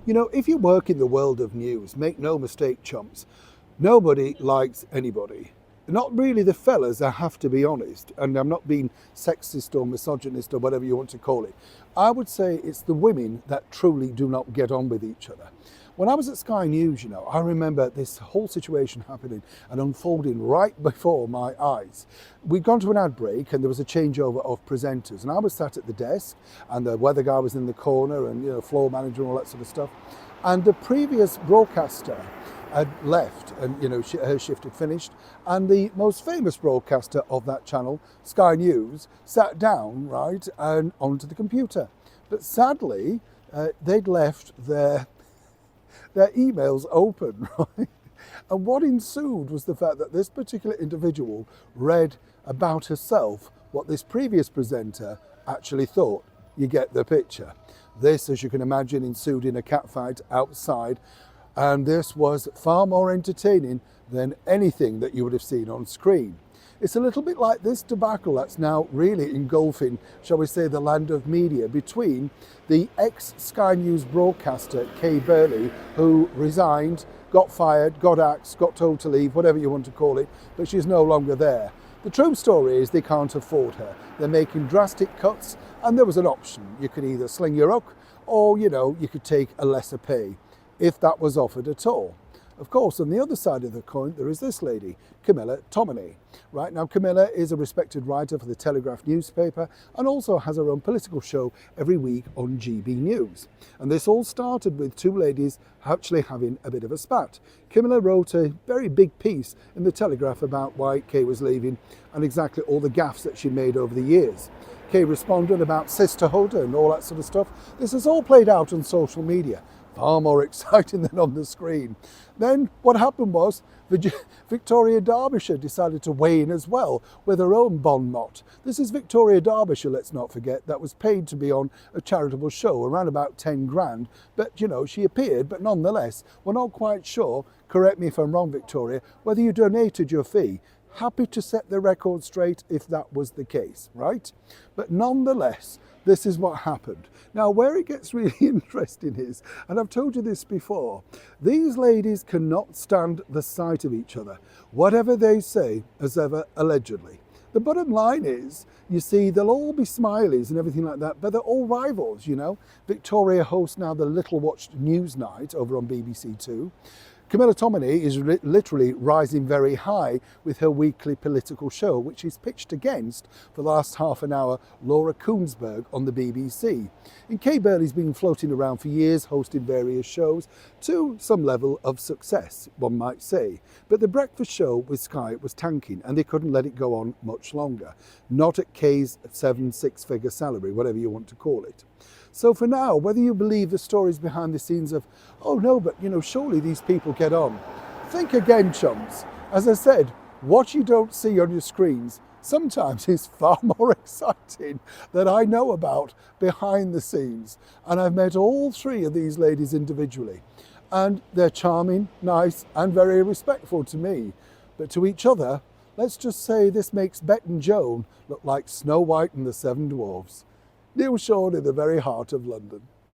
You know, if you work in the world of news, make no mistake, chumps, nobody likes anybody. Not really the fellas, I have to be honest, and I'm not being sexist or misogynist or whatever you want to call it. I would say it's the women that truly do not get on with each other. When I was at Sky News, you know, I remember this whole situation happening and unfolding right before my eyes. We'd gone to an ad break and there was a changeover of presenters, and I was sat at the desk and the weather guy was in the corner and, you know, floor manager and all that sort of stuff. And the previous broadcaster had left and, you know, her shift had finished, and the most famous broadcaster of that channel, Sky News, sat down, right, and onto the computer. But sadly, they'd left their emails open, right? And what ensued was the fact that this particular individual read about herself what this previous presenter actually thought. You get the picture. This, as you can imagine, ensued in a catfight outside, and this was far more entertaining than anything that you would have seen on screen. It's a little bit like this debacle that's now really engulfing, shall we say, the land of media between the ex-Sky News broadcaster, Kay Burley, who resigned, got fired, got axed, got told to leave, whatever you want to call it, but she's no longer there. The true story is they can't afford her. They're making drastic cuts, and there was an option. You could either sling your hook, or, you know, you could take a lesser pay, if that was offered at all. Of course, on the other side of the coin, there is this lady, Camilla Tominey. Right now, Camilla is a respected writer for the Telegraph newspaper and also has her own political show every week on GB News. And this all started with two ladies actually having a bit of a spat. Camilla wrote a very big piece in the Telegraph about why Kay was leaving and exactly all the gaffes that she made over the years. Kay responded about sisterhood and all that sort of stuff. This has all played out on social media. Far more exciting than on the screen. Then what happened was Victoria Derbyshire decided to weigh in as well with her own bon mot. This is Victoria Derbyshire, let's not forget, that was paid to be on a charitable show, around about 10 grand. But, you know, she appeared, but nonetheless, we're not quite sure, correct me if I'm wrong, Victoria, whether you donated your fee. Happy to set the record straight if that was the case, right? But nonetheless, this is what happened. Now, where it gets really interesting is, and I've told you this before, these ladies cannot stand the sight of each other, whatever they say, as ever, allegedly. The bottom line is, you see, they'll all be smileys and everything like that, but they're all rivals, you know. Victoria hosts now the little watched Newsnight over on BBC Two. Camilla Tominey is literally rising very high with her weekly political show, which is pitched against, for the last half an hour, Laura Koonsberg on the BBC. And Kay Burley's been floating around for years, hosting various shows, to some level of success, one might say. But the breakfast show with Sky was tanking, and they couldn't let it go on much longer. Not at Kay's 6-figure salary, whatever you want to call it. So for now, whether you believe the stories behind the scenes of, oh no, but you know, surely these people get on. Think again, chums. As I said, what you don't see on your screens sometimes is far more exciting than I know about behind the scenes. And I've met all three of these ladies individually. And they're charming, nice, and very respectful to me. But to each other, let's just say this makes Bet and Joan look like Snow White and the Seven Dwarfs. Neil Sean in the very heart of London.